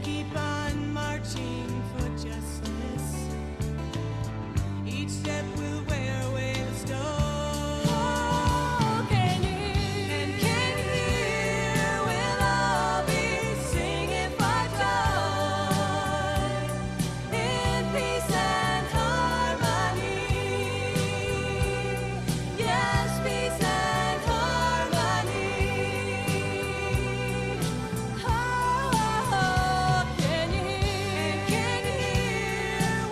keep on marching for justice. Each step will wear away the stone. Oh, can you hear? We'll all be singing for joy in peace and harmony. Yes, peace and harmony. Oh, can you hear?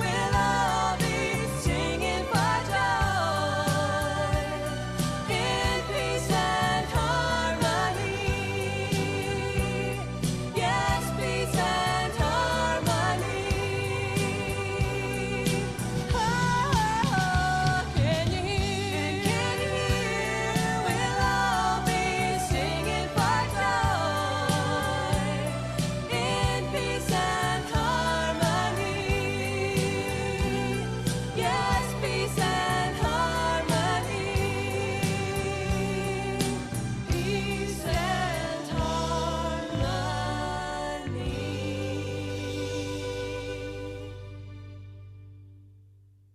We'll all be singing for joy in peace and harmony. Yes, peace and harmony. Oh, can you hear? We'll all be singing for joy in peace and harmony. Yes, peace and harmony. Peace and harmony.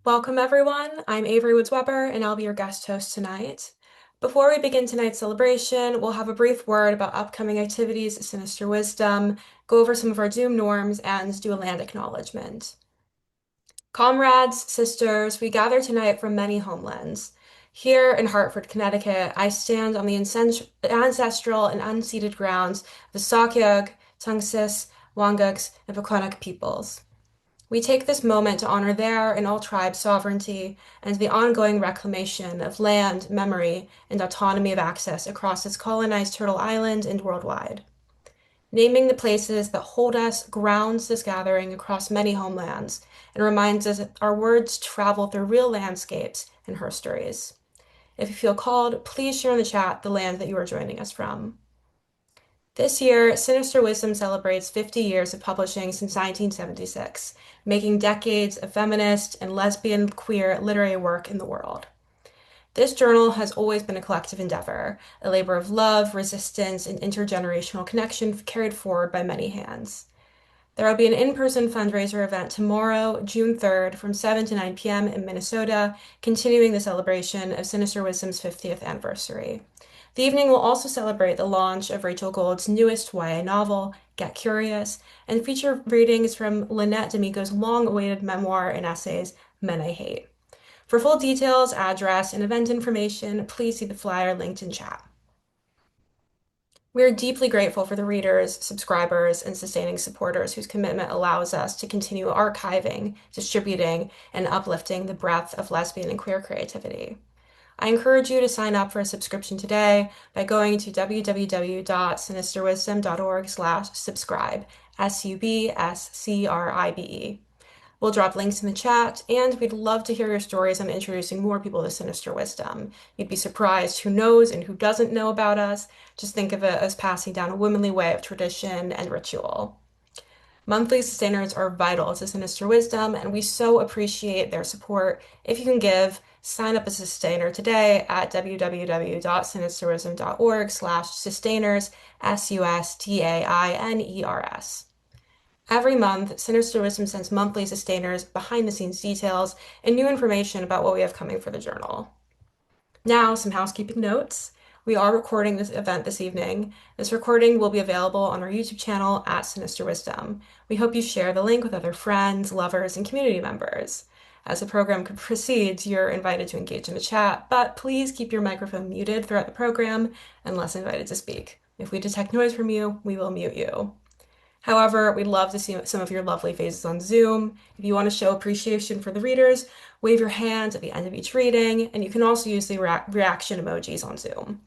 Welcome, everyone. I'm Avery Woods-Weber, and I'll be your guest host tonight. Before we begin tonight's celebration, we'll have a brief word about upcoming activities at Sinister Wisdom, go over some of our Zoom norms, and do a land acknowledgement. Comrades, sisters, we gather tonight from many homelands. Here in Hartford, Connecticut, I stand on the ancestral and unceded grounds of the Sakyug, Tungsis, Wanguks, and Pequannock peoples. We take this moment to honor their and all tribes' sovereignty and the ongoing reclamation of land, memory, and autonomy of access across this colonized Turtle Island and worldwide. Naming the places that hold us grounds this gathering across many homelands and reminds us that our words travel through real landscapes and herstories. If you feel called, please share in the chat the land that you are joining us from. This year, Sinister Wisdom celebrates 50 years of publishing since 1976, making decades of feminist and lesbian queer literary work in the world. This journal has always been a collective endeavor, a labor of love, resistance, and intergenerational connection carried forward by many hands. There will be an in-person fundraiser event tomorrow, June 3rd, from 7 to 9 p.m. in Minnesota, continuing the celebration of Sinister Wisdom's 50th anniversary. The evening will also celebrate the launch of Rachel Gold's newest YA novel, Get Curious, and feature readings from Lynette D'Amico's long-awaited memoir and essays, Men I Hate. For full details, address, and event information, please see the flyer linked in chat. We are deeply grateful for the readers, subscribers, and sustaining supporters whose commitment allows us to continue archiving, distributing, and uplifting the breadth of lesbian and queer creativity. I encourage you to sign up for a subscription today by going to www.sinisterwisdom.org/subscribe, SUBSCRIBE. We'll drop links in the chat, and we'd love to hear your stories on introducing more people to Sinister Wisdom. You'd be surprised who knows and who doesn't know about us. Just think of it as passing down a womanly way of tradition and ritual. Monthly sustainers are vital to Sinister Wisdom, and we so appreciate their support. If you can give, sign up as a sustainer today at www.sinisterwisdom.org/sustainers, SUSTAINERS. Every month, Sinister Wisdom sends monthly sustainers behind-the-scenes details and new information about what we have coming for the journal. Now, some housekeeping notes. We are recording this event this evening. This recording will be available on our YouTube channel at Sinister Wisdom. We hope you share the link with other friends, lovers, and community members. As the program proceeds, you're invited to engage in the chat, but please keep your microphone muted throughout the program unless invited to speak. If we detect noise from you, we will mute you. However, we'd love to see some of your lovely faces on Zoom. If you want to show appreciation for the readers, wave your hand at the end of each reading, and you can also use the reaction emojis on Zoom.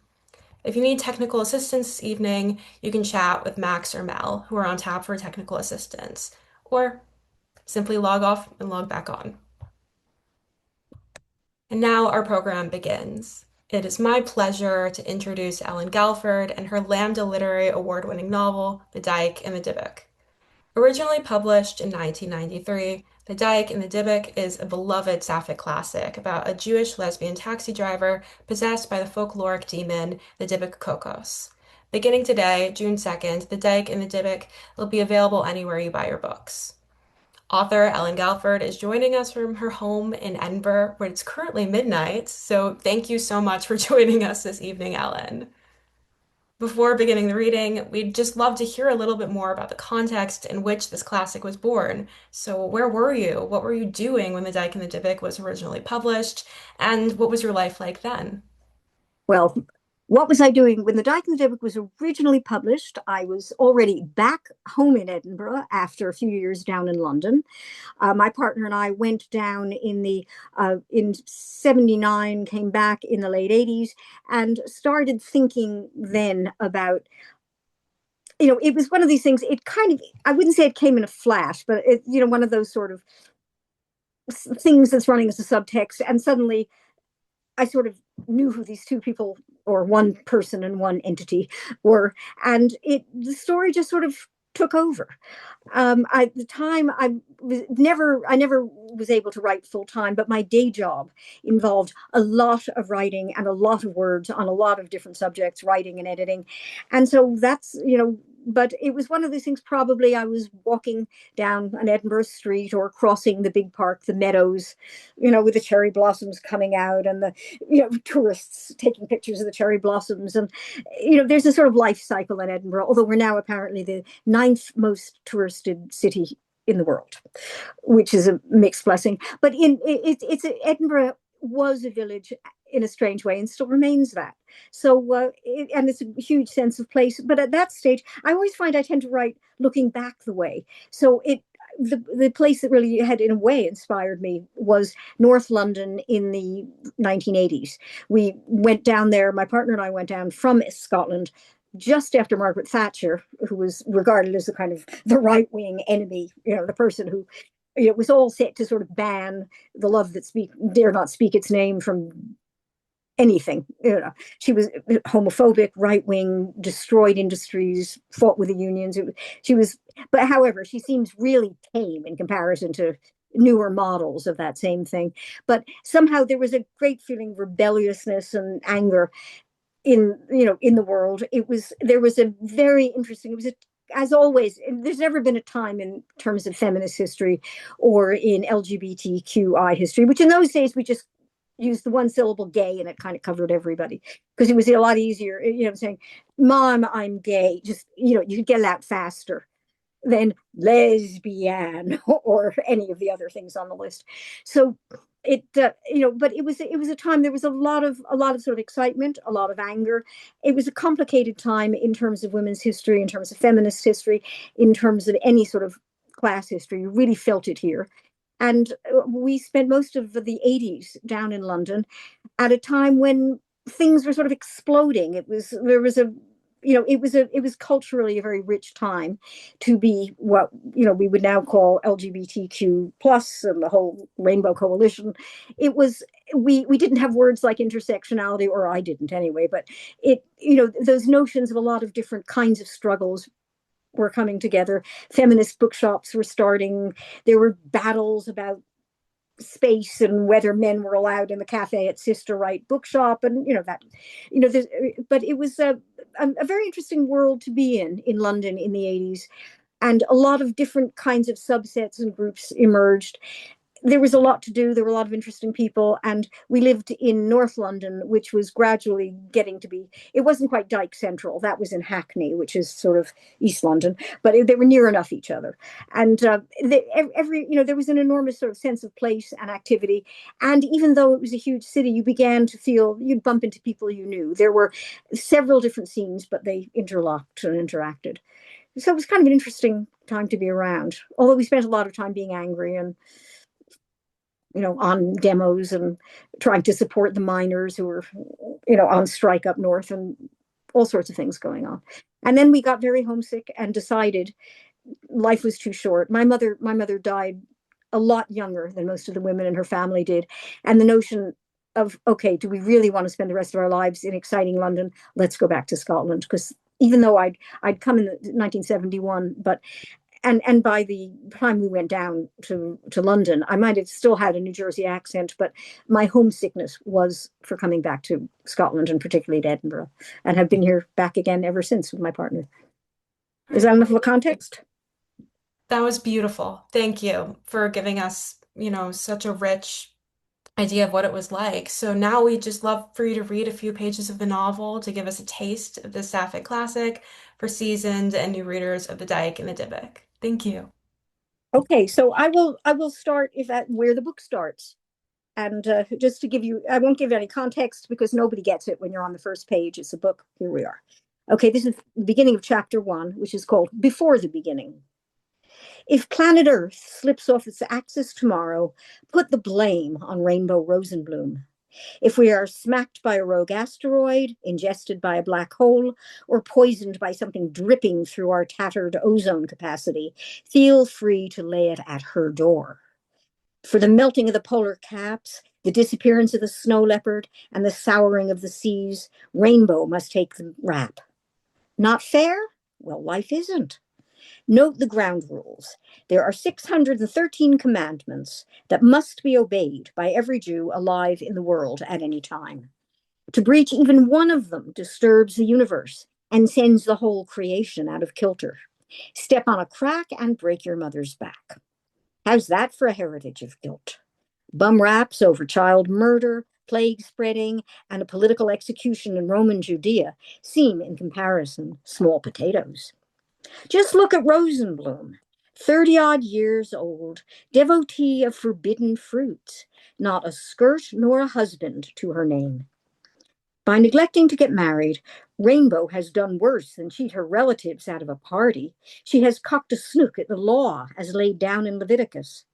If you need technical assistance this evening, you can chat with Max or Mel, who are on tap for technical assistance, or simply log off and log back on. And now our program begins. It is my pleasure to introduce Ellen Galford and her Lambda Literary Award-winning novel, The Dyke and the Dybbuk. Originally published in 1993, The Dyke and the Dybbuk is a beloved Sapphic classic about a Jewish lesbian taxi driver possessed by the folkloric demon, the Dybbuk Kokos. Beginning today, June 2nd, The Dyke and the Dybbuk will be available anywhere you buy your books. Author Ellen Galford is joining us from her home in Edinburgh, where it's currently midnight. So thank you so much for joining us this evening, Ellen. Before beginning the reading, we'd just love to hear a little bit more about the context in which this classic was born. So, where were you? What were you doing when The Dyke and the Dybbuk was originally published? And what was your life like then? Well, what was I doing when The Dyke and the Dybbuk was originally published? I was already back home in Edinburgh after a few years down in London. My partner and I went down in '79, came back in the late '80s, and started thinking then about. It was one of these things. It kind of, I wouldn't say it came in a flash, but one of those sort of things that's running as a subtext. And suddenly I sort of knew who these two people, or one person and one entity, were, and the story just sort of took over. At the time, I never was able to write full time, but my day job involved a lot of writing and a lot of words on a lot of different subjects, writing and editing, and so that's But it was one of those things. Probably I was walking down an Edinburgh street or crossing the big park, the meadows, with the cherry blossoms coming out, and the tourists taking pictures of the cherry blossoms, and there's a sort of life cycle in Edinburgh. Although we're now apparently the ninth most touristed city in the world, which is a mixed blessing. But Edinburgh was a village in a strange way and still remains that. So, and it's a huge sense of place. But at that stage, I always find I tend to write looking back the way. So the place that really had, in a way, inspired me was North London in the 1980s. We went down there, my partner and I went down from Scotland just after Margaret Thatcher, who was regarded as the kind of the right-wing enemy, the person who was all set to sort of ban the love that dare not speak its name from anything. She was homophobic, right wing, destroyed industries, fought with the unions. She was, but however, she seems really tame in comparison to newer models of that same thing. But somehow there was a great feeling of rebelliousness and anger in the world. There was a very interesting. It was as always, there's never been a time in terms of feminist history or in LGBTQI history, which in those days we just used the one syllable gay and it kind of covered everybody, because it was a lot easier, saying, Mom, I'm gay. Just, you could get it out faster than lesbian or any of the other things on the list. So but it was a time, there was a lot of sort of excitement, a lot of anger. It was a complicated time in terms of women's history, in terms of feminist history, in terms of any sort of class history. You really felt it here. And we spent most of the '80s down in London at a time when things were sort of exploding. It was culturally a very rich time to be what we would now call LGBTQ plus and the whole Rainbow Coalition. It was we didn't have words like intersectionality, or I didn't anyway, but those notions of a lot of different kinds of struggles were coming together. Feminist bookshops were starting. There were battles about space and whether men were allowed in the cafe at Sister Right bookshop, and but it was a very interesting world to be in London in the '80s, and a lot of different kinds of subsets and groups emerged. There was a lot to do. There were a lot of interesting people, and we lived in North London, which was gradually getting to be. It wasn't quite Dyke Central. That was in Hackney, which is sort of East London, but they were near enough each other. And there was an enormous sort of sense of place and activity. And even though it was a huge city, you began to feel you'd bump into people you knew. There were several different scenes, but they interlocked and interacted. So it was kind of an interesting time to be around. Although we spent a lot of time being angry and on demos and trying to support the miners who were, on strike up north, and all sorts of things going on. And then we got very homesick and decided life was too short. My mother died a lot younger than most of the women in her family did. And the notion of, okay, do we really want to spend the rest of our lives in exciting London? Let's go back to Scotland. Because even though I'd come in 1971, but And by the time we went down to London, I might have still had a New Jersey accent, but my homesickness was for coming back to Scotland and particularly to Edinburgh, and have been here back again ever since with my partner. Is that enough of a context? That was beautiful. Thank you for giving us, such a rich idea of what it was like. So now we just love for you to read a few pages of the novel to give us a taste of the Sapphic classic for seasoned and new readers of the Dyke and the Dybbuk. Thank you. Okay, so I will start if at where the book starts. And just to give you, I won't give any context because nobody gets it when you're on the first page. It's a book. Here we are. Okay, this is the beginning of chapter 1, which is called Before the Beginning. If planet Earth slips off its axis tomorrow, put the blame on Rainbow Rosenbloom. If we are smacked by a rogue asteroid, ingested by a black hole, or poisoned by something dripping through our tattered ozone capacity, feel free to lay it at her door. For the melting of the polar caps, the disappearance of the snow leopard, and the souring of the seas, Rainbow must take the rap. Not fair? Well, life isn't. Note the ground rules. There are 613 commandments that must be obeyed by every Jew alive in the world at any time. To breach even one of them disturbs the universe and sends the whole creation out of kilter. Step on a crack and break your mother's back. How's that for a heritage of guilt? Bum raps over child murder, plague spreading, and a political execution in Roman Judea seem, in comparison, small potatoes. Just look at Rosenbloom, 30-odd years old, devotee of forbidden fruits, not a skirt nor a husband to her name. By neglecting to get married, Rainbow has done worse than cheat her relatives out of a party. She has cocked a snook at the law as laid down in Leviticus.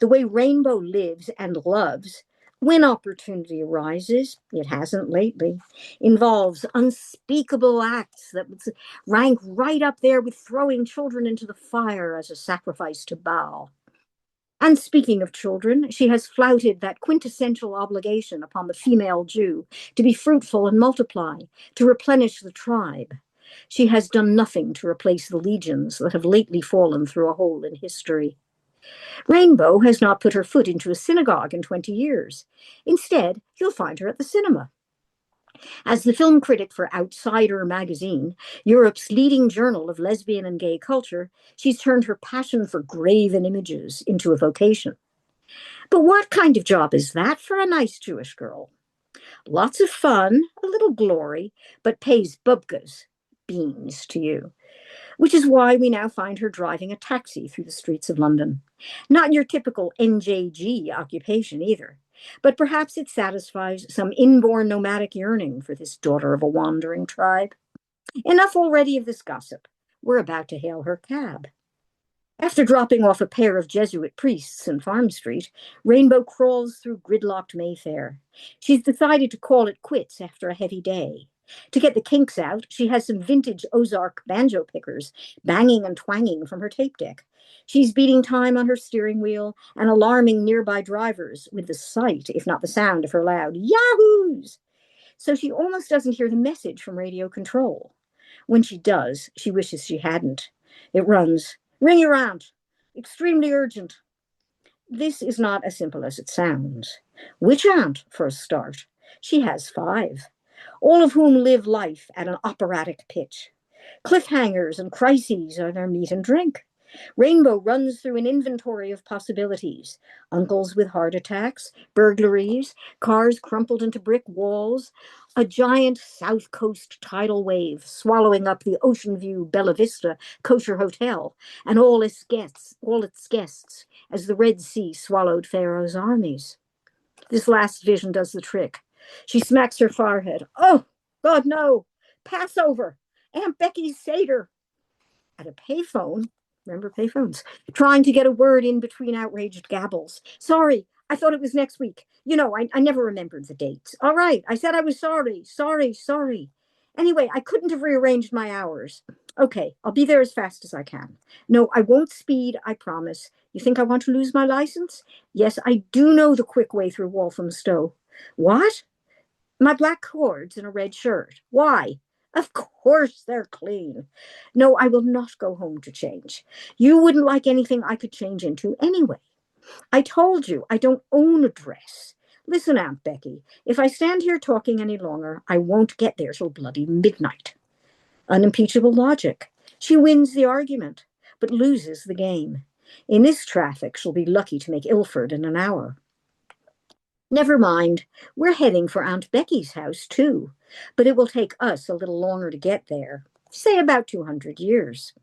The way Rainbow lives and loves, when opportunity arises, it hasn't lately, involves unspeakable acts that would rank right up there with throwing children into the fire as a sacrifice to Baal. And speaking of children, she has flouted that quintessential obligation upon the female Jew to be fruitful and multiply, to replenish the tribe. She has done nothing to replace the legions that have lately fallen through a hole in history. Rainbow has not put her foot into a synagogue in 20 years. Instead, you'll find her at the cinema. As the film critic for Outsider magazine, Europe's leading journal of lesbian and gay culture, she's turned her passion for graven images into a vocation. But what kind of job is that for a nice Jewish girl? Lots of fun, a little glory, but pays bubkas, beans to you. Which is why we now find her driving a taxi through the streets of London. Not your typical NJG occupation either, but perhaps it satisfies some inborn nomadic yearning for this daughter of a wandering tribe. Enough already of this gossip. We're about to hail her cab. After dropping off a pair of Jesuit priests in Farm Street, Rainbow crawls through gridlocked Mayfair. She's decided to call it quits after a heavy day. To get the kinks out, she has some vintage Ozark banjo pickers banging and twanging from her tape deck. She's beating time on her steering wheel and alarming nearby drivers with the sight, if not the sound, of her loud yahoos. So she almost doesn't hear the message from radio control. When she does, she wishes she hadn't. It runs, "Ring your aunt. Extremely urgent." This is not as simple as it sounds. Which aunt, for a start? She has 5. All of whom live life at an operatic pitch. Cliffhangers and crises are their meat and drink. Rainbow runs through an inventory of possibilities. Uncles with heart attacks, burglaries, cars crumpled into brick walls, a giant South Coast tidal wave swallowing up the Ocean View Bella Vista kosher hotel and all its guests as the Red Sea swallowed Pharaoh's armies. This last vision does the trick. She smacks her forehead. Oh, God, no. Passover. Aunt Becky's Seder. At a payphone, remember payphones, trying to get a word in between outraged gabbles. Sorry, I thought it was next week. I never remembered the dates. All right, I said I was sorry. Anyway, I couldn't have rearranged my hours. Okay, I'll be there as fast as I can. No, I won't speed, I promise. You think I want to lose my license? Yes, I do know the quick way through Walthamstow. What? My black cords and a red shirt. Why? Of course they're clean. No, I will not go home to change. You wouldn't like anything I could change into anyway. I told you I don't own a dress. Listen, Aunt Becky, if I stand here talking any longer, I won't get there till bloody midnight. Unimpeachable logic. She wins the argument, but loses the game. In this traffic, she'll be lucky to make Ilford in an hour. Never mind, we're heading for Aunt Becky's house, too, but it will take us a little longer to get there, say about 200 years.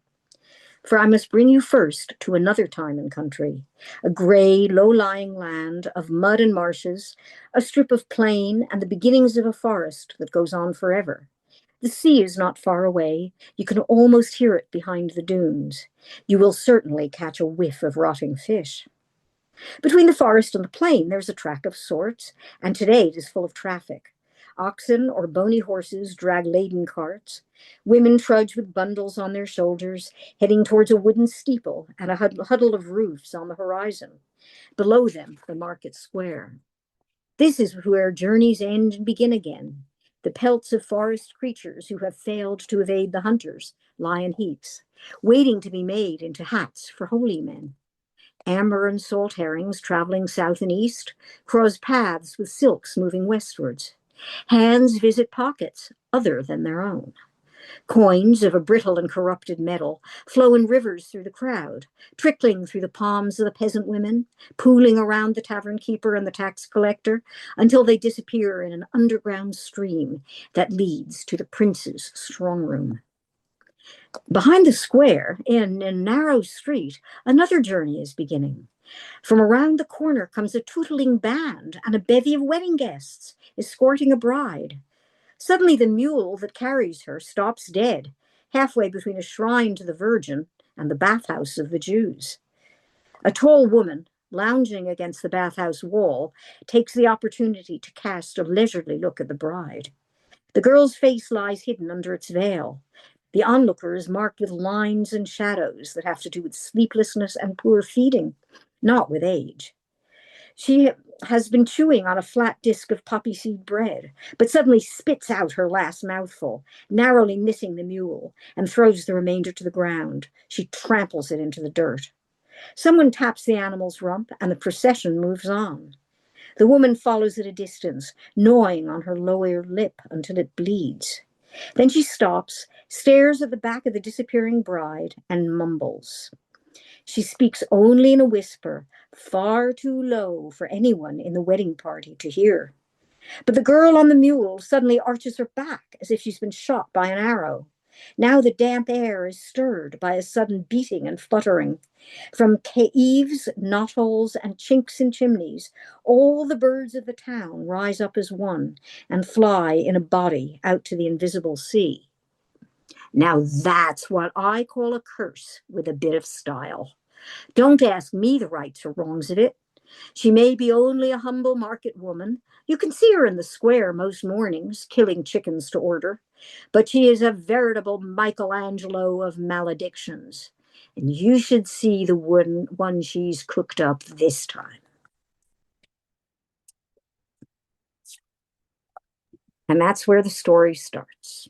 For I must bring you first to another time and country, a grey, low-lying land of mud and marshes, a strip of plain, and the beginnings of a forest that goes on forever. The sea is not far away. You can almost hear it behind the dunes. You will certainly catch a whiff of rotting fish. Between the forest and the plain, there's a track of sorts, and today it is full of traffic. Oxen or bony horses drag laden carts. Women trudge with bundles on their shoulders, heading towards a wooden steeple and a huddle of roofs on the horizon. Below them, the market square. This is where journeys end and begin again. The pelts of forest creatures who have failed to evade the hunters lie in heaps, waiting to be made into hats for holy men. Amber and salt herrings traveling south and east cross paths with silks moving westwards. Hands visit pockets other than their own. Coins of a brittle and corrupted metal flow in rivers through the crowd, trickling through the palms of the peasant women, pooling around the tavern keeper and the tax collector, until they disappear in an underground stream that leads to the prince's strong room. Behind the square, in a narrow street, another journey is beginning. From around the corner comes a tootling band and a bevy of wedding guests, escorting a bride. Suddenly the mule that carries her stops dead, halfway between a shrine to the Virgin and the bathhouse of the Jews. A tall woman, lounging against the bathhouse wall, takes the opportunity to cast a leisurely look at the bride. The girl's face lies hidden under its veil. The onlooker is marked with lines and shadows that have to do with sleeplessness and poor feeding, not with age. She has been chewing on a flat disk of poppy seed bread, but suddenly spits out her last mouthful, narrowly missing the mule, and throws the remainder to the ground. She tramples it into the dirt. Someone taps the animal's rump, and the procession moves on. The woman follows at a distance, gnawing on her lower lip until it bleeds. Then she stops, stares at the back of the disappearing bride, and mumbles. She speaks only in a whisper, far too low for anyone in the wedding party to hear. But the girl on the mule suddenly arches her back as if she's been shot by an arrow. Now the damp air is stirred by a sudden beating and fluttering. From eaves, knotholes, and chinks in chimneys, all the birds of the town rise up as one and fly in a body out to the invisible sea. Now that's what I call a curse with a bit of style. Don't ask me the rights or wrongs of it. She may be only a humble market woman. You can see her in the square most mornings, killing chickens to order. But she is a veritable Michelangelo of maledictions. And you should see the one she's cooked up this time. And that's where the story starts.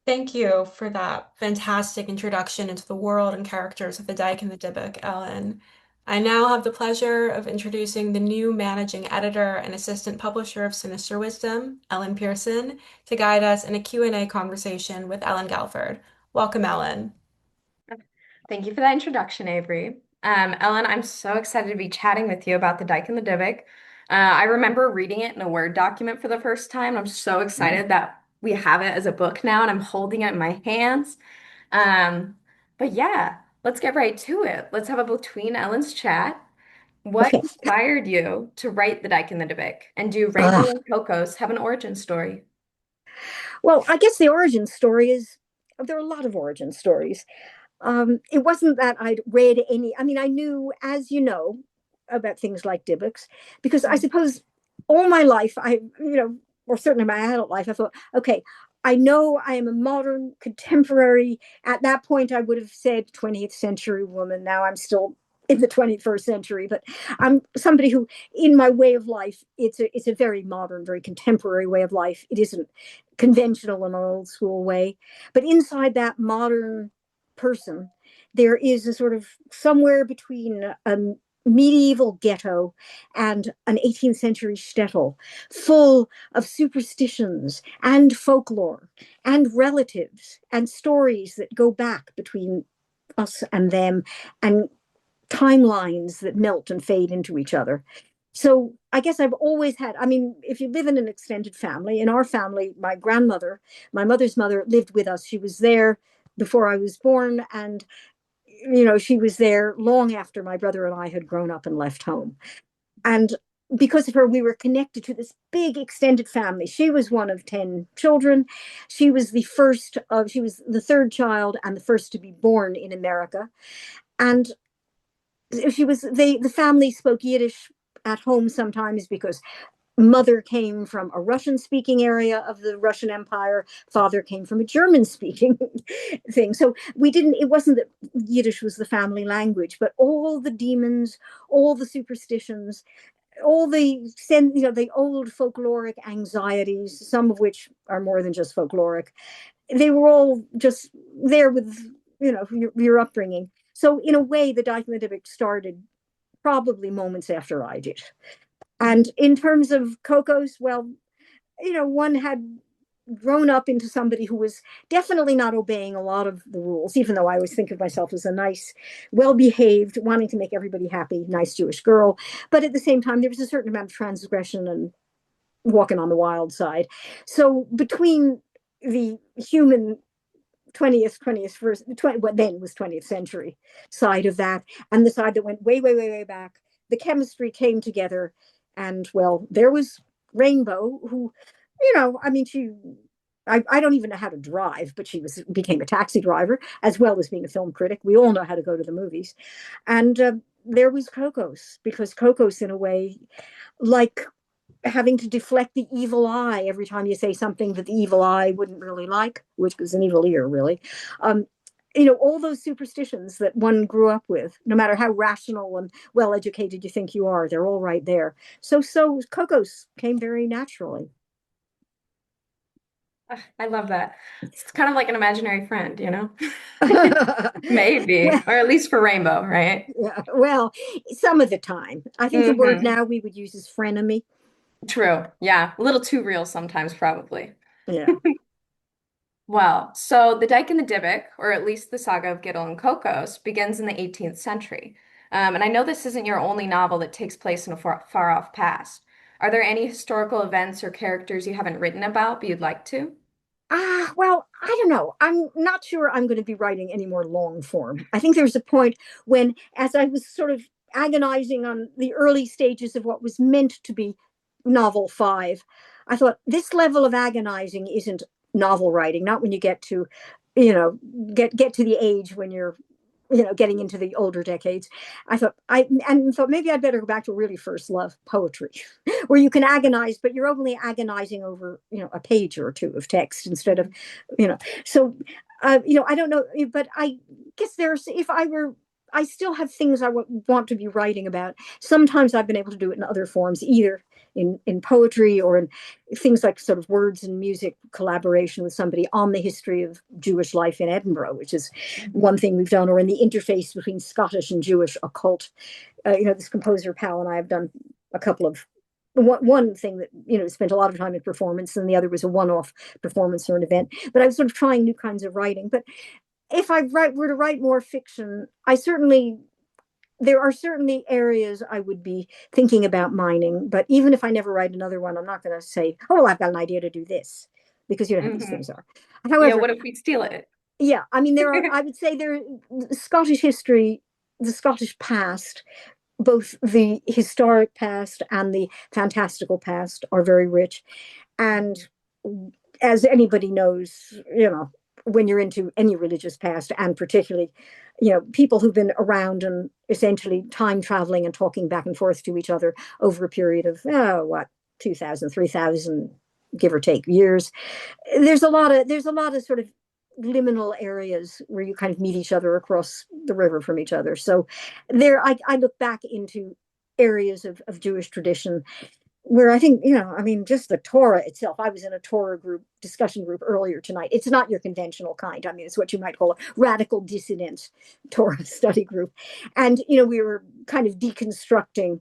Thank you for that fantastic introduction into the world and characters of the Dyke and the Dybbuk, Ellen. I now have the pleasure of introducing the new managing editor and assistant publisher of Sinister Wisdom, Ellen Pearson, to guide us in a Q&A conversation with Ellen Galford. Welcome, Ellen. Thank you for that introduction, Avery. Ellen, I'm so excited to be chatting with you about the Dyke and the Dybbuk. I remember reading it in a Word document for the first time. I'm so excited that we have it as a book now, and I'm holding it in my hands. But yeah, let's get right to it. Let's have a Between Ellen's chat. What Okay. inspired you to write the Dyke and the Dybbuk? And do Ah. Rainbow and Cocos have an origin story? Well, I guess the origin story is, there are a lot of origin stories. It wasn't that I'd read any, I mean, I knew, as you know, about things like Dybbuk's, because I suppose all my life, or certainly my adult life, I thought, okay, I know I am a modern, contemporary, at that point I would have said 20th century woman. Now I'm still in the 21st century. But I'm somebody who, in my way of life, it's a very modern, very contemporary way of life. It isn't conventional in an old school way. But inside that modern person, there is a sort of somewhere between a medieval ghetto and an 18th century shtetl, full of superstitions and folklore and relatives and stories that go back between us and them, and timelines that melt and fade into each other. So I guess I've always had, I mean, if you live in an extended family, in our family, my grandmother, my mother's mother, lived with us. She was there before I was born. And, she was there long after my brother and I had grown up and left home. And because of her, we were connected to this big extended family. She was one of 10 children. She was she was the third child and the first to be born in America. And the family spoke Yiddish at home sometimes because mother came from a Russian speaking area of the Russian Empire. Father came from a German speaking thing. So it wasn't that Yiddish was the family language, but all the demons, all the superstitions, all the old folkloric anxieties, some of which are more than just folkloric, they were all just there with, your upbringing. So in a way, the Dyke and the Dybbuk started probably moments after I did. And in terms of Cocos, well, one had grown up into somebody who was definitely not obeying a lot of the rules, even though I always think of myself as a nice, well-behaved, wanting to make everybody happy, nice Jewish girl. But at the same time, there was a certain amount of transgression and walking on the wild side. So between the human 20th first, what then was 20th century side of that, and the side that went way, way, way, way back, the chemistry came together. And well, there was Rainbow, who, I mean, I don't even know how to drive, but she became a taxi driver as well as being a film critic. We all know how to go to the movies. And there was Cocos, because Cocos, in a way, like having to deflect the evil eye every time you say something that the evil eye wouldn't really like, which was an evil ear, really. All those superstitions that one grew up with, no matter how rational and well educated you think you are, they're all right there. So Cocos came very naturally. I love that. It's kind of like an imaginary friend, you know? Well, Maybe, or at least for Rainbow, right? yeah, well, some of the time. I think the word now we would use is frenemy. True. Yeah. A little too real sometimes, probably. Yeah. Well, so the Dyke and the Dybbuk, or at least the saga of Gittell and Cocos, begins in the 18th century. And I know this isn't your only novel that takes place in a far off past. Are there any historical events or characters you haven't written about but you'd like to? Well, I don't know. I'm not sure I'm going to be writing any more long form. I think there's a point when, as I was sort of agonizing on the early stages of what was meant to be novel five, I thought this level of agonizing isn't novel writing, not when you get to, you know, get to the age when you're, getting into the older decades. I thought maybe I'd better go back to really first love, poetry, where you can agonize, but you're only agonizing over, a page or two of text instead of, so, I don't know, but I guess I still have things I want to be writing about. Sometimes I've been able to do it in other forms, either in poetry or in things like sort of words and music collaboration with somebody on the history of Jewish life in Edinburgh, which is one thing we've done, or in the interface between Scottish and Jewish occult. This composer pal and I have done a couple of one thing that spent a lot of time in performance, and the other was a one-off performance or an event. But I was sort of trying new kinds of writing. But if were to write more fiction, there are certainly areas I would be thinking about mining. But even if I never write another one, I'm not going to say, oh, well, I've got an idea to do this, because you know how these things are. Yeah, However, what if we steal it? yeah, I mean, I would say Scottish history, the Scottish past, both the historic past and the fantastical past are very rich. And as anybody knows, when you're into any religious past, and particularly, people who've been around and essentially time traveling and talking back and forth to each other over a period of, 2,000, 3,000, give or take years. There's a lot of sort of liminal areas where you kind of meet each other across the river from each other. So there, I look back into areas of Jewish tradition where I think, I mean, just the Torah itself. I was in a Torah discussion group earlier tonight. It's not your conventional kind. I mean, it's what you might call a radical dissident Torah study group. And, we were kind of deconstructing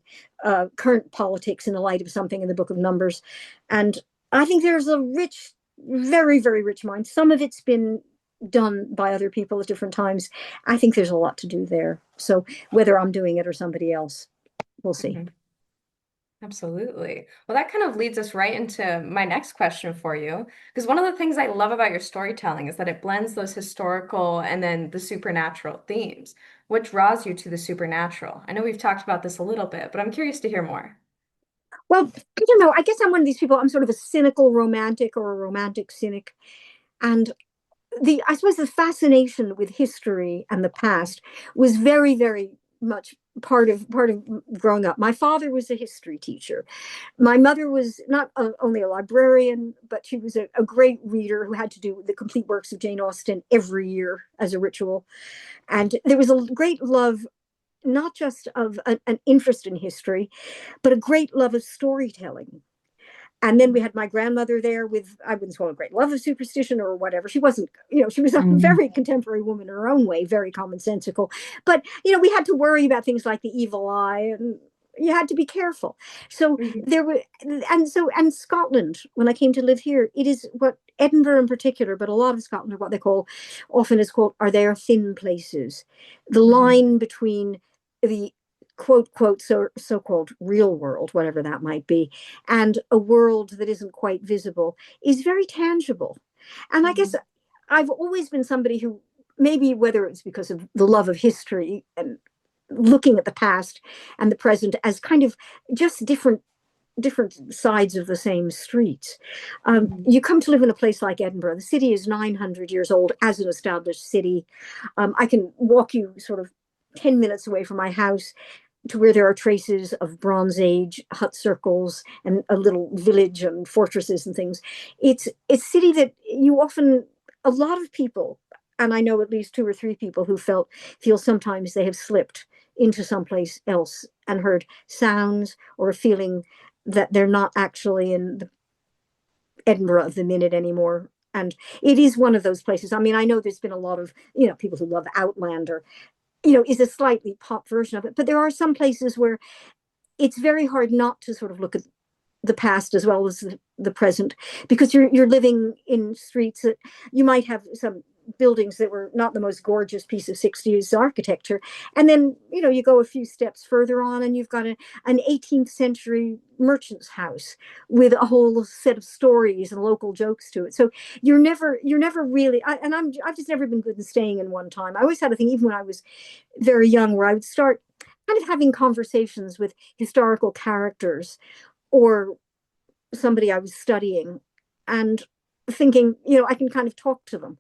current politics in the light of something in the Book of Numbers. And I think there's a rich, very, very rich mind. Some of it's been done by other people at different times. I think there's a lot to do there. So whether I'm doing it or somebody else, we'll see. Mhm. Absolutely. Well, that kind of leads us right into my next question for you. Because one of the things I love about your storytelling is that it blends those historical and then the supernatural themes. What draws you to the supernatural? I know we've talked about this a little bit, but I'm curious to hear more. Well, I don't know. I guess I'm one of these people. I'm sort of a cynical romantic or a romantic cynic. And I suppose the fascination with history and the past was very, very much part of growing up. My father was a history teacher. My mother was not only a librarian, but she was a great reader who had to do the complete works of Jane Austen every year as a ritual. And there was a great love, not just of an interest in history, but a great love of storytelling. And then we had my grandmother there with, I wouldn't call it a great love of superstition or whatever. She wasn't, she was a very contemporary woman in her own way, very commonsensical. But, we had to worry about things like the evil eye, and you had to be careful. So there were, and Scotland, when I came to live here, it is what Edinburgh in particular, but a lot of Scotland are what they often is called, are their thin places. The line between the quote so-called real world, whatever that might be, and a world that isn't quite visible is very tangible. And I guess I've always been somebody who, maybe whether it's because of the love of history and looking at the past and the present as kind of just different sides of the same street. You come to live in a place like Edinburgh. The city is 900 years old as an established city. I can walk you sort of 10 minutes away from my house to where there are traces of Bronze Age hut circles and a little village and fortresses and things. It's a city that a lot of people, and I know at least 2 or 3 people who feel sometimes they have slipped into someplace else and heard sounds or a feeling that they're not actually in the Edinburgh of the minute anymore. And it is one of those places. I mean, I know there's been a lot of, people who love Outlander, is a slightly pop version of it. But there are some places where it's very hard not to sort of look at the past as well as the present, because you're living in streets that you might have some buildings that were not the most gorgeous piece of 60s architecture. And then, you go a few steps further on and you've got an 18th century merchant's house with a whole set of stories and local jokes to it. So you're never really, I've just never been good in staying in one time. I always had a thing, even when I was very young, where I would start kind of having conversations with historical characters or somebody I was studying and thinking, I can kind of talk to them.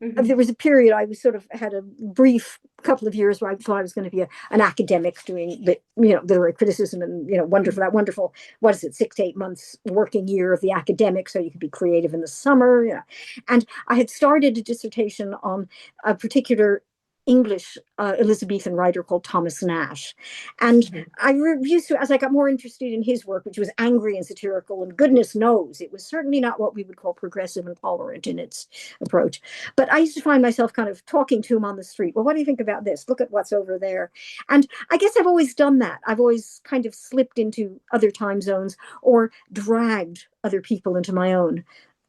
There was a period I was sort of had a brief couple of years where I thought I was going to be an academic doing literary criticism and wonderful what is it, 6 to 8 months working year of the academic, so you could be creative in the summer. And I had started a dissertation on a particular English Elizabethan writer called Thomas Nash. And I used to, as I got more interested in his work, which was angry and satirical, and goodness knows it was certainly not what we would call progressive and tolerant in its approach. But I used to find myself kind of talking to him on the street. Well, what do you think about this? Look at what's over there. And I guess I've always done that. I've always kind of slipped into other time zones or dragged other people into my own.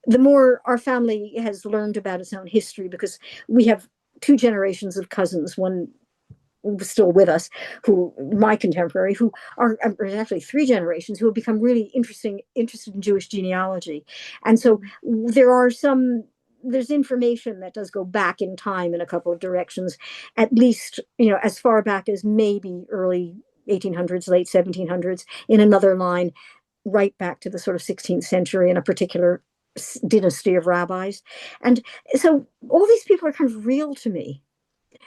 The more our family has learned about its own history, because we have 2 generations of cousins, one still with us, who my contemporary, who are actually 3 generations who have become really interested in Jewish genealogy. And so there's information that does go back in time in a couple of directions, at least, as far back as maybe early 1800s, late 1700s, in another line, right back to the sort of 16th century in a particular dynasty of rabbis. And so all these people are kind of real to me.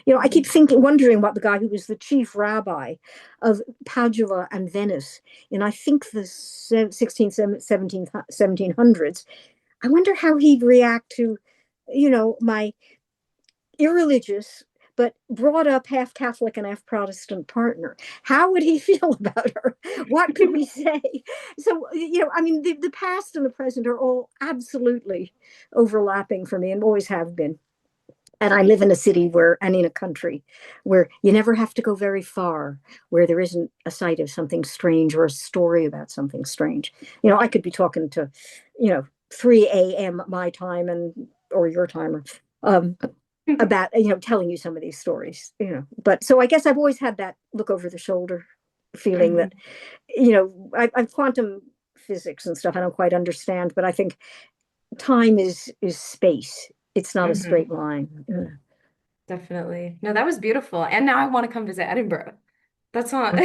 I keep wondering what the guy who was the chief rabbi of Padua and Venice in, I think, the 16th, 1700s, I wonder how he'd react to my irreligious but brought up half Catholic and half Protestant partner. How would he feel about her? What could we say? So, I mean, the past and the present are all absolutely overlapping for me and always have been. And I live in a city and in a country where you never have to go very far, where there isn't a sight of something strange or a story about something strange. I could be talking to, 3 a.m. my time or your time, about, telling you some of these stories, But so I guess I've always had that look over the shoulder feeling that, I'm quantum physics and stuff I don't quite understand, but I think time is space. It's not a straight line. Definitely. No, that was beautiful. And now I want to come visit Edinburgh. That's not,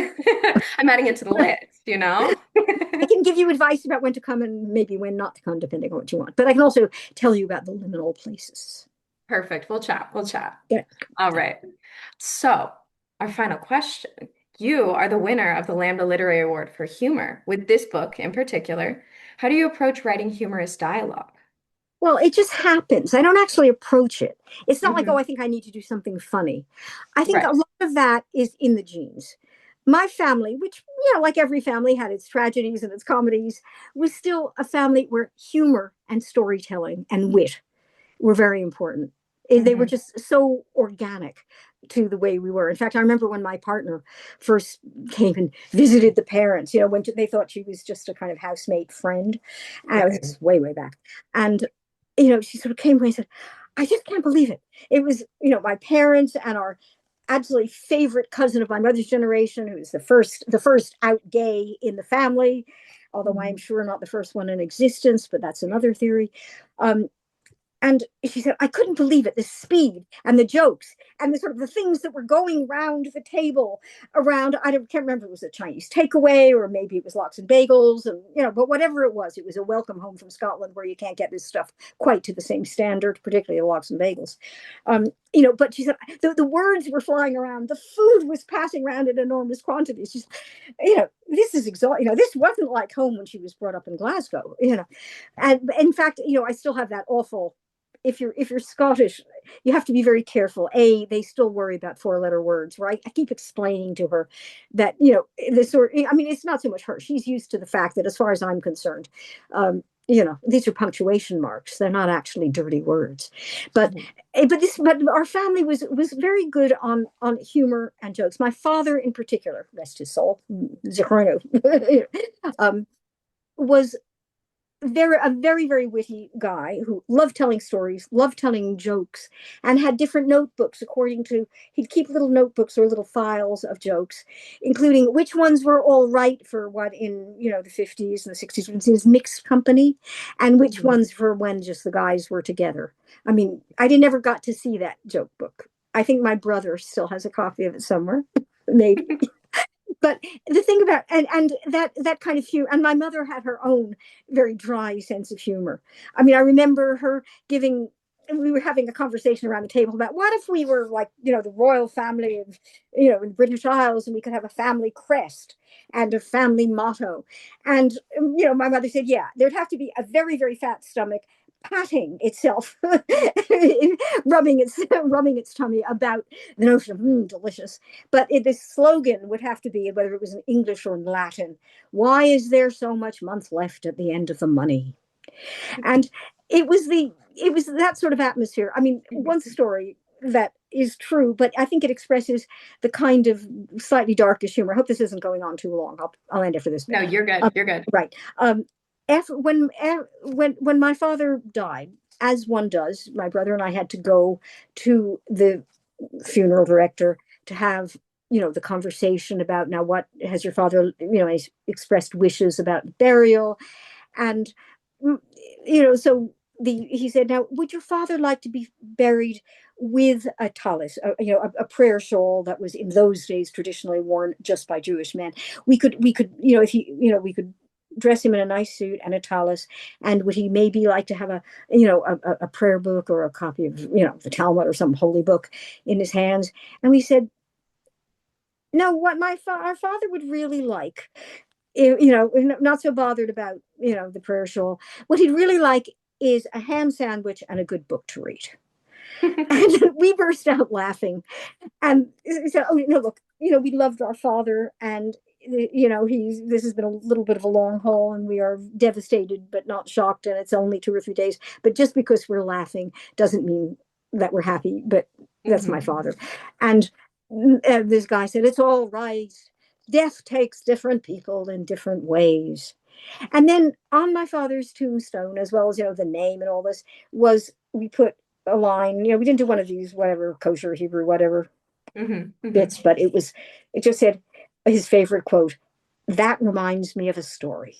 I'm adding it to the list, you know? I can give you advice about when to come and maybe when not to come, depending on what you want. But I can also tell you about the liminal places. Perfect. We'll chat. We'll chat. Yeah. All right. So, our final question. You are the winner of the Lambda Literary Award for humor with this book in particular. How do you approach writing humorous dialogue? Well, it just happens. I don't actually approach it. It's not like, oh, Hmm. I think I need to do something funny. I think a Right. lot of that is in the genes. My family, which, like every family had its tragedies and its comedies, was still a family where humor and storytelling and wit were very important. They were Hmm. just so organic to the way we were. In fact, I remember when my partner first came and visited the parents, when they thought she was just a kind of housemate friend. And it was way, way back. And, she sort of came away and said, I just can't believe it. It was, my parents and our absolutely favorite cousin of my mother's generation, who was the first out gay in the family, although I'm Mhm. sure not the first one in existence, but that's another theory. And she said, I couldn't believe it, the speed and the jokes and the sort of the things that were going round the table around, can't remember if it was a Chinese takeaway or maybe it was lox and bagels, and but whatever it was a welcome home from Scotland where you can't get this stuff quite to the same standard, particularly the lox and bagels. But she said the words were flying around, the food was passing around in enormous quantities. She's, this is exhausting. This wasn't like home when she was brought up in Glasgow. And in fact, I still have that awful, if you're Scottish, you have to be very careful. They still worry about 4-letter words, right? I keep explaining to her that, this sort, I mean, it's not so much her. She's used to the fact that as far as I'm concerned, these are punctuation marks. They're not actually dirty words. But but our family was very good on humor and jokes. My father in particular, rest his soul, Zichrino, was a very, very witty guy who loved telling stories, loved telling jokes, and had different notebooks according to, he'd keep little notebooks or little files of jokes, including which ones were all right for what in, the 50s and the 60s when it was mixed company, and which Mhm. ones for when just the guys were together. I mean, I did never got to see that joke book. I think my brother still has a copy of it somewhere, maybe. But the thing about and that kind of humor, and my mother had her own very dry sense of humor. I mean, I remember her giving, we were having a conversation around the table about what if we were like, the royal family of, in British Isles, and we could have a family crest and a family motto. And, my mother said, yeah, there'd have to be a very, very fat stomach patting itself, rubbing its tummy about the notion of delicious. But the slogan would have to be, whether it was in English or in Latin, why is there so much month left at the end of the money? And it was that sort of atmosphere. I mean, one story that is true, but I think it expresses the kind of slightly darkish humor. I hope this isn't going on too long. I'll end after this. No, you're good. You're good. Right. After when my father died, as one does, my brother and I had to go to the funeral director to have the conversation about, now what has your father, he's expressed wishes about burial, and so he said, now would your father like to be buried with a tallis, a prayer shawl that was in those days traditionally worn just by Jewish men. We could if he we could dress him in a nice suit and a tallis, and would he maybe like to have a prayer book or a copy of the Talmud or some holy book in his hands? And we said, no, what our father would really like, not so bothered about the prayer shawl. What he'd really like is a ham sandwich and a good book to read. And we burst out laughing. And he said, oh, look, we loved our father, and this has been a little bit of a long haul, and we are devastated but not shocked, and it's only 2 or 3 days. But just because we're laughing doesn't mean that we're happy. But that's my father. And this guy said, it's all right. Death takes different people in different ways. And then on my father's tombstone, as well as the name and all this, we put a line. We didn't do one of these whatever kosher Hebrew whatever bits, but it just said his favorite quote: "That reminds me of a story."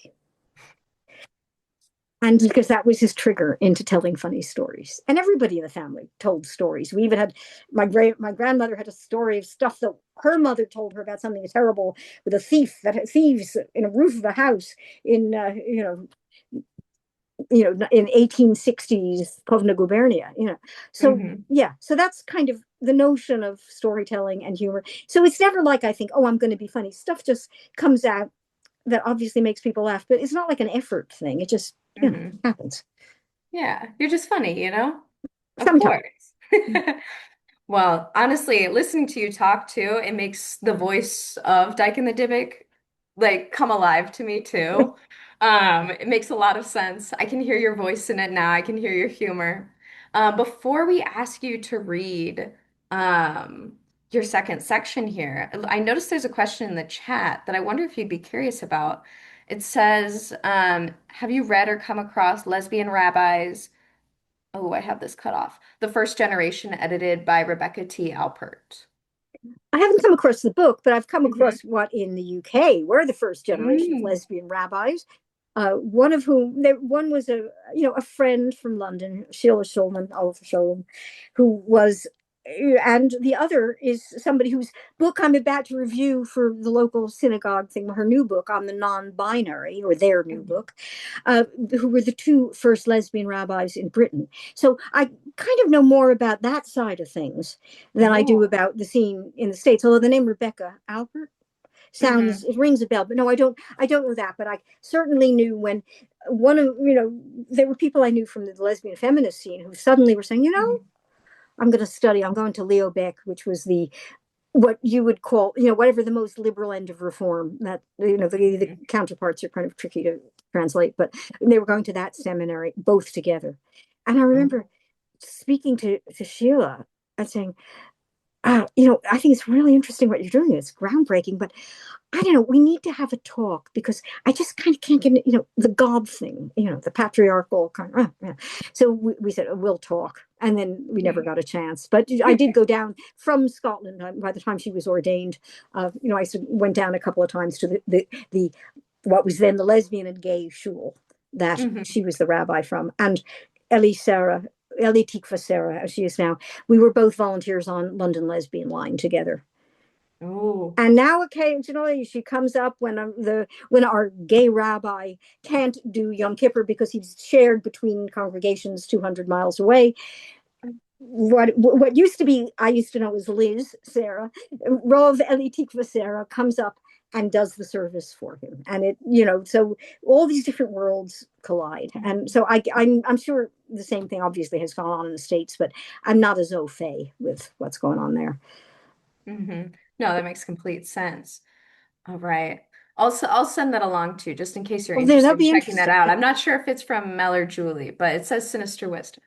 And because that was his trigger into telling funny stories. And everybody in the family told stories. We even had my grandmother had a story of stuff that her mother told her about something terrible with thieves in a roof of a house in in 1860s Kovna gubernia. So so that's kind of the notion of storytelling and humor. So it's never like I think, oh, I'm going to be funny. Stuff just comes out that obviously makes people laugh, but it's not like an effort thing. It just happens. Yeah, you're just funny, Of Sometimes. course. Well, honestly, listening to you talk too, it makes the voice of Dyke and the Dybbuk like come alive to me too. It makes a lot of sense. I can hear your voice in it now. I can hear your humor. Before we ask you to read um, your second section here, I noticed there's a question in the chat that I wonder if you'd be curious about. It says, have you read or come across lesbian rabbis? Oh, I have this cut off. The First Generation, edited by Rebecca T. Alpert. I haven't come across the book, but I've come across what in the UK were the first generation of lesbian rabbis. One of whom, one was a friend from London, Sheila Shulman, Oliver Shulman, who was, and the other is somebody whose book I'm about to review for the local synagogue thing, her new book on the non-binary, or their new book, who were the two first lesbian rabbis in Britain. So I kind of know more about that side of things than I do about the scene in the States, although the name Rebecca Alpert sounds it rings a bell, but no, I don't know that. But I certainly knew when there were people I knew from the lesbian feminist scene who suddenly were saying, I'm going to Leo Beck, which was what you would call, whatever the most liberal end of reform. That the counterparts are kind of tricky to translate, but they were going to that seminary both together. And I remember speaking to Sheila and saying, I think it's really interesting what you're doing. It's groundbreaking, but I don't know. We need to have a talk because I just kind of can't get, the gob thing, the patriarchal kind of. So we said, we'll talk. And then we never got a chance. But I did go down from Scotland by the time she was ordained. I went down a couple of times to the what was then the lesbian and gay shul that she was the rabbi from. And Ellie Tikva Sarah, as she is now, we were both volunteers on London Lesbian Line together. Oh. And now occasionally she comes up when our gay rabbi can't do Yom Kippur because he's shared between congregations 200 miles away. What used to be, I used to know as Liz Sarah, Rov Eli Tikva Sarah comes up and does the service for him. And so all these different worlds collide. And so I'm sure the same thing obviously has gone on in the States, but I'm not as au fait with what's going on there. No, that makes complete sense. All right. Also, I'll send that along too, just in case you're interested in checking that out. I'm not sure if it's from Mel or Julie, but it says Sinister Wisdom.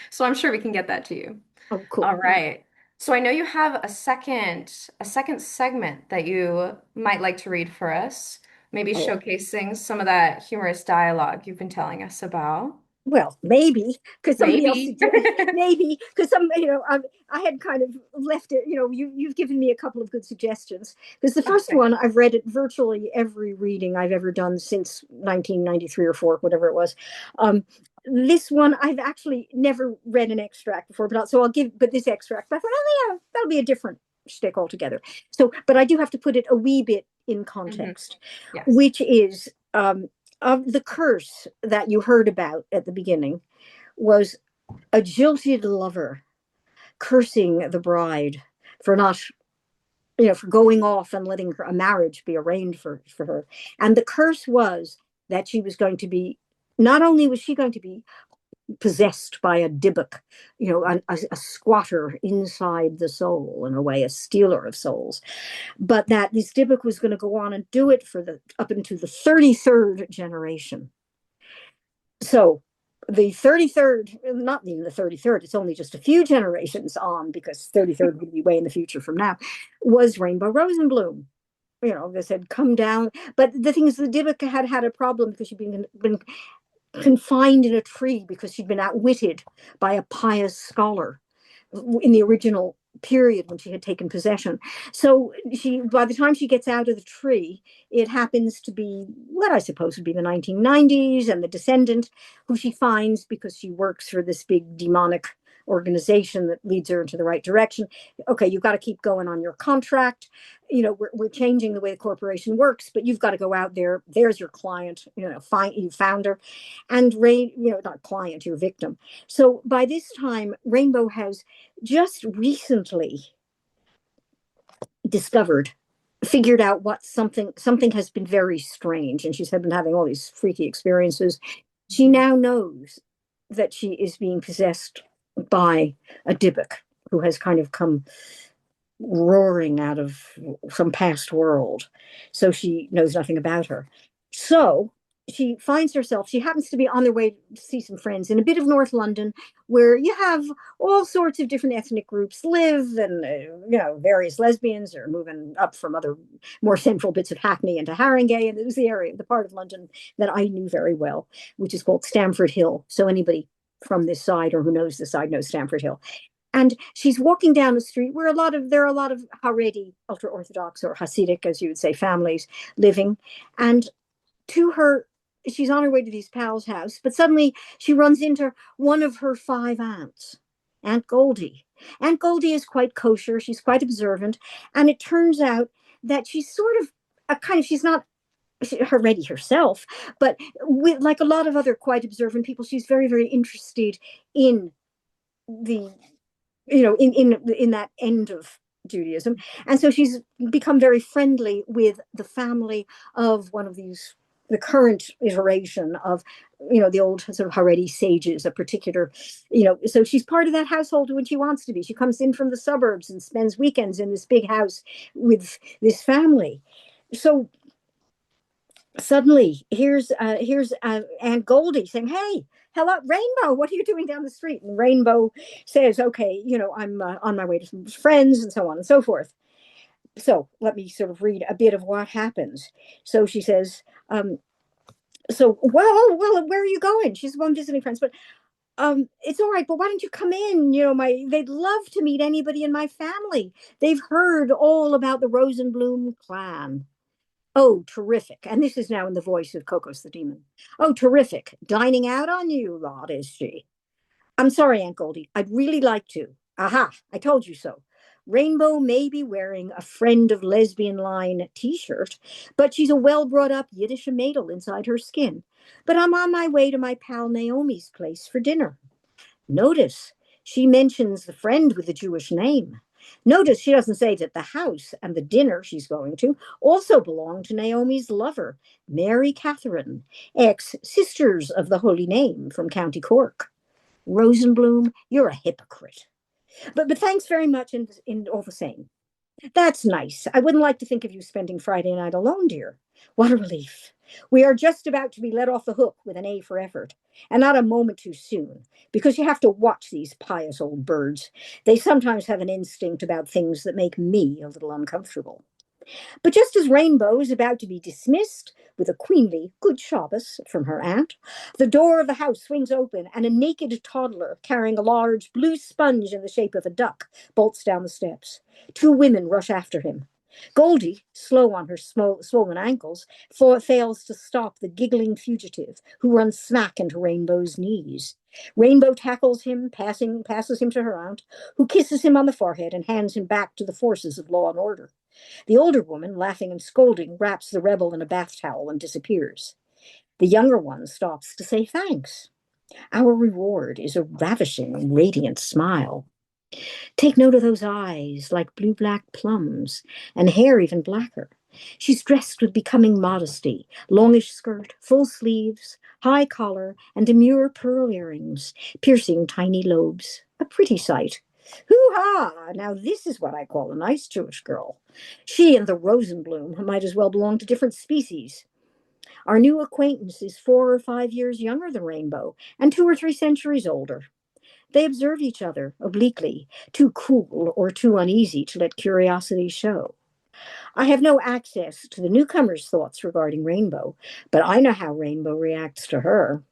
So I'm sure we can get that to you. Oh, cool. All right. So I know you have a second segment that you might like to read for us, maybe showcasing some of that humorous dialogue you've been telling us about. Well, maybe because somebody else Maybe. maybe because I had kind of left it. You've given me a couple of good suggestions because the first one I've read it virtually every reading I've ever done since 1993 or 4, whatever it was. This one I've actually never read an extract before, but this extract. But I thought, oh yeah, that'll be a different shtick altogether. So, but I do have to put it a wee bit in context, Yes. which is. Of the curse that you heard about at the beginning was a jilted lover cursing the bride for not, for going off and letting a marriage be arranged for her. And the curse was that she was going to be not only was she going to be possessed by a Dybbuk, a squatter inside the soul, in a way, a stealer of souls, but that this Dybbuk was going to go on and do it for the up into the 33rd generation. So the 33rd, not even the 33rd, it's only just a few generations on, because 33rd would be way in the future from now, was Rainbow Rosenbloom. They said, come down. But the thing is, the Dybbuk had a problem because she'd been confined in a tree because she'd been outwitted by a pious scholar in the original period when she had taken possession. So by the time she gets out of the tree, it happens to be what I suppose would be the 1990s, and the descendant, who she finds because she works for this big demonic organization that leads her into the right direction. Okay, you've got to keep going on your contract. We're changing the way the corporation works, but you've got to go out there. There's your client. You found her, and not client, your victim. So by this time, Rainbow has just recently figured out what something has been very strange, and she's been having all these freaky experiences. She now knows that she is being possessed by a Dybbuk who has kind of come roaring out of some past world. So she knows nothing about her. So she finds herself, she happens to be on their way to see some friends in a bit of North London, where you have all sorts of different ethnic groups live, and various lesbians are moving up from other more central bits of Hackney into Haringey, and it was the part of London that I knew very well, which is called Stamford Hill. So anybody from this side or who knows this side knows Stamford Hill. And she's walking down the street where there are a lot of Haredi, ultra-Orthodox or Hasidic, as you would say, families living. And she's on her way to these pals' house, but suddenly she runs into one of her 5 aunts, Aunt Goldie. Aunt Goldie is quite kosher. She's quite observant. And it turns out that she's sort of she's not Haredi herself, but like a lot of other quite observant people, she's very, very interested in the in that end of Judaism. And so she's become very friendly with the family of one of the current iteration of, the old sort of Haredi sages, a particular, so she's part of that household when she wants to be. She comes in from the suburbs and spends weekends in this big house with this family. So suddenly here's Aunt Goldie saying, hey, hello, Rainbow, what are you doing down the street? And Rainbow says, okay, I'm on my way to some friends, and so on and so forth. So let me sort of read a bit of what happens. So she says, well, where are you going? She says, well, I'm visiting friends, but it's all right, but why don't you come in? They'd love to meet anybody in my family. They've heard all about the Rosenbloom clan. Oh, terrific. And this is now in the voice of Kokos the demon. Oh, terrific. Dining out on you lot, is she? I'm sorry, Aunt Goldie. I'd really like to. Aha, I told you so. Rainbow may be wearing a Friend of Lesbian Line t-shirt, but she's a well-brought-up Yiddish maidel inside her skin. But I'm on my way to my pal Naomi's place for dinner. Notice she mentions the friend with the Jewish name. Notice she doesn't say that the house and the dinner she's going to also belong to Naomi's lover, Mary Catherine, ex-Sisters of the Holy Name from County Cork. Rosenbloom, you're a hypocrite. But thanks very much in all the same. That's nice. I wouldn't like to think of you spending Friday night alone, dear. What a relief. We are just about to be let off the hook with an A for effort, and not a moment too soon, because you have to watch these pious old birds. They sometimes have an instinct about things that make me a little uncomfortable. But just as Rainbow is about to be dismissed with a queenly good Shabbos from her aunt, the door of the house swings open and a naked toddler carrying a large blue sponge in the shape of a duck bolts down the steps. 2 women rush after him. Goldie, slow on her swollen ankles, fails to stop the giggling fugitive who runs smack into Rainbow's knees. Rainbow tackles him, passes him to her aunt, who kisses him on the forehead and hands him back to the forces of law and order. The older woman, laughing and scolding, wraps the rebel in a bath towel and disappears. The younger one stops to say thanks. Our reward is a ravishing, radiant smile. Take note of those eyes, like blue-black plums, and hair even blacker. She's dressed with becoming modesty, longish skirt, full sleeves, high collar, and demure pearl earrings, piercing tiny lobes. A pretty sight. Hoo-ha! Now this is what I call a nice Jewish girl. She and the Rosenbloom might as well belong to different species. Our new acquaintance is 4 or 5 years younger than Rainbow, and 2 or 3 centuries older. They observe each other obliquely, too cool or too uneasy to let curiosity show. I have no access to the newcomer's thoughts regarding Rainbow, but I know how Rainbow reacts to her.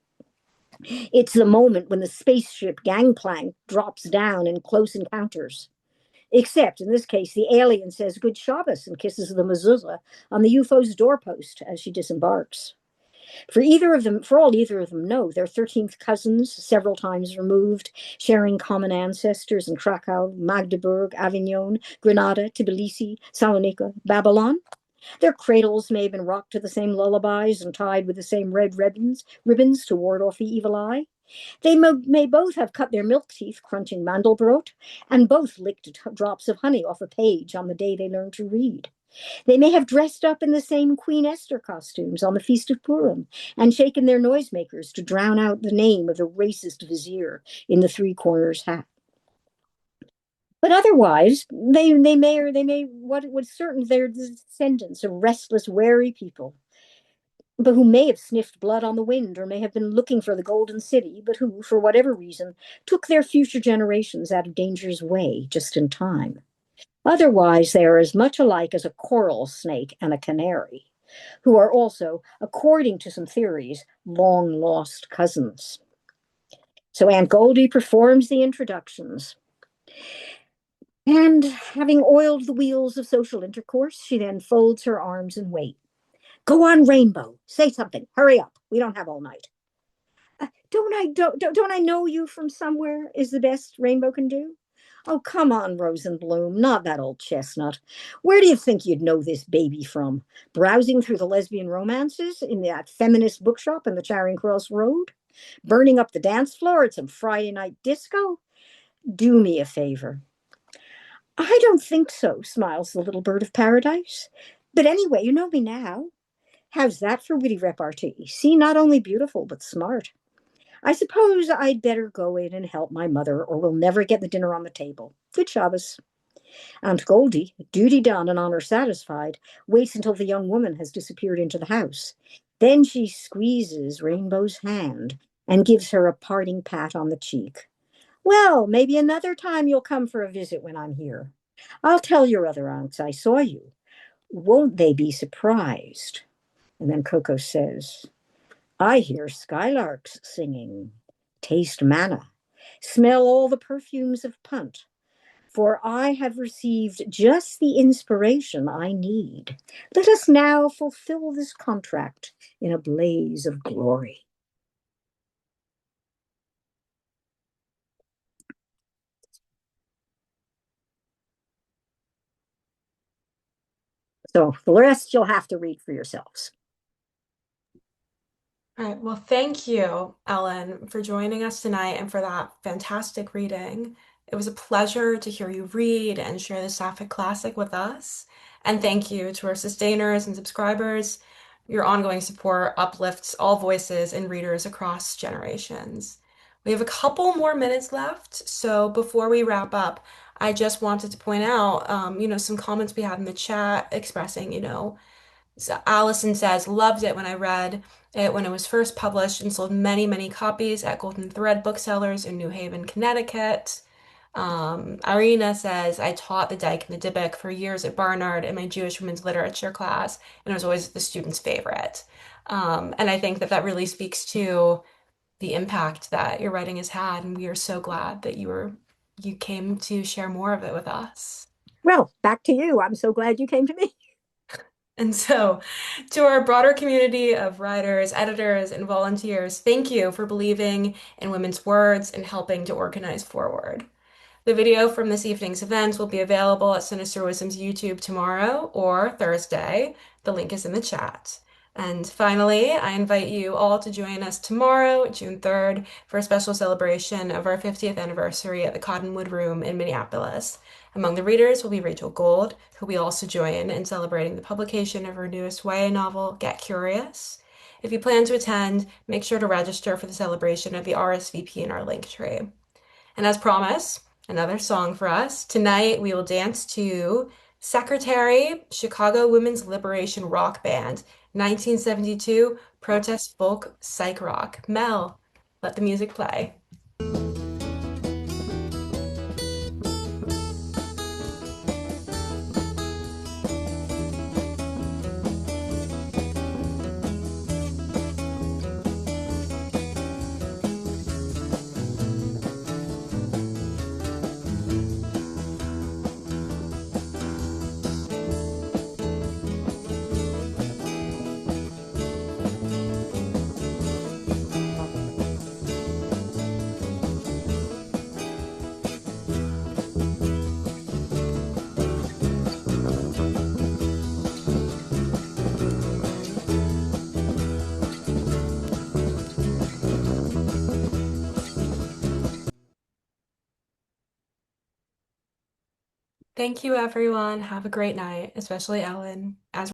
It's the moment when the spaceship gangplank drops down in close encounters. Except in this case, the alien says good Shabbos and kisses the mezuzah on the UFO's doorpost as she disembarks. For all either of them know, they're 13th cousins, several times removed, sharing common ancestors in Krakow, Magdeburg, Avignon, Granada, Tbilisi, Salonika, Babylon. Their cradles may have been rocked to the same lullabies and tied with the same red ribbons to ward off the evil eye. They may both have cut their milk teeth crunching Mandelbrot, and both licked drops of honey off a page on the day they learned to read. They may have dressed up in the same Queen Esther costumes on the Feast of Purim and shaken their noisemakers to drown out the name of the racist vizier in the three corners hat. But otherwise, what would certain they're descendants of restless, wary people, but who may have sniffed blood on the wind or may have been looking for the Golden City, but who, for whatever reason, took their future generations out of danger's way just in time. Otherwise, they are as much alike as a coral snake and a canary, who are also, according to some theories, long lost cousins. So Aunt Goldie performs the introductions. And having oiled the wheels of social intercourse, she then folds her arms and waits. Go on, Rainbow. Say something. Hurry up. We don't have all night. Don't I know you from somewhere? Is the best Rainbow can do. Oh, come on, Rosenbloom, not that old chestnut. Where do you think you'd know this baby from? Browsing through the lesbian romances in that feminist bookshop in the Charing Cross Road? Burning up the dance floor at some Friday night disco? Do me a favor. I don't think so, smiles the little bird of paradise. But anyway, you know me now. How's that for witty repartee? See, not only beautiful, but smart. I suppose I'd better go in and help my mother, or we'll never get the dinner on the table. Good Shabbos. Aunt Goldie, duty done and honor satisfied, waits until the young woman has disappeared into the house. Then she squeezes Rainbow's hand and gives her a parting pat on the cheek. Well, maybe another time you'll come for a visit when I'm here. I'll tell your other aunts I saw you. Won't they be surprised? And then Coco says, I hear skylarks singing, taste manna, smell all the perfumes of punt, for I have received just the inspiration I need. Let us now fulfill this contract in a blaze of glory. So the rest you'll have to read for yourselves. All right. Well, thank you, Ellen, for joining us tonight and for that fantastic reading. It was a pleasure to hear you read and share the Sapphic classic with us. And thank you to our sustainers and subscribers. Your ongoing support uplifts all voices and readers across generations. We have a couple more minutes left, so before we wrap up, I just wanted to point out, some comments we had in the chat expressing, so Allison says, loved it when I read it when it was first published and sold many, many copies at Golden Thread booksellers in New Haven, Connecticut. Irina says, I taught the Dyke and the Dybbuk for years at Barnard in my Jewish women's literature class, and it was always the student's favorite. And I think that that really speaks to the impact that your writing has had, and we are so glad that you came to share more of it with us. Well, back to you. I'm so glad you came to me. And so, to our broader community of writers, editors, and volunteers, thank you for believing in women's words and helping to organize forward. The video from this evening's events will be available at Sinister Wisdom's YouTube tomorrow or Thursday. The link is in the chat. And finally, I invite you all to join us tomorrow, June 3rd, for a special celebration of our 50th anniversary at the Cottonwood Room in Minneapolis. Among the readers will be Rachel Gold, who we also join in celebrating the publication of her newest YA novel, Get Curious. If you plan to attend, make sure to register for the celebration of the RSVP in our link tree. And as promised, another song for us. Tonight we will dance to Secretary, Chicago Women's Liberation Rock Band, 1972 protest folk psych rock. Mel, let the music play. Thank you, everyone. Have a great night, especially Ellen. As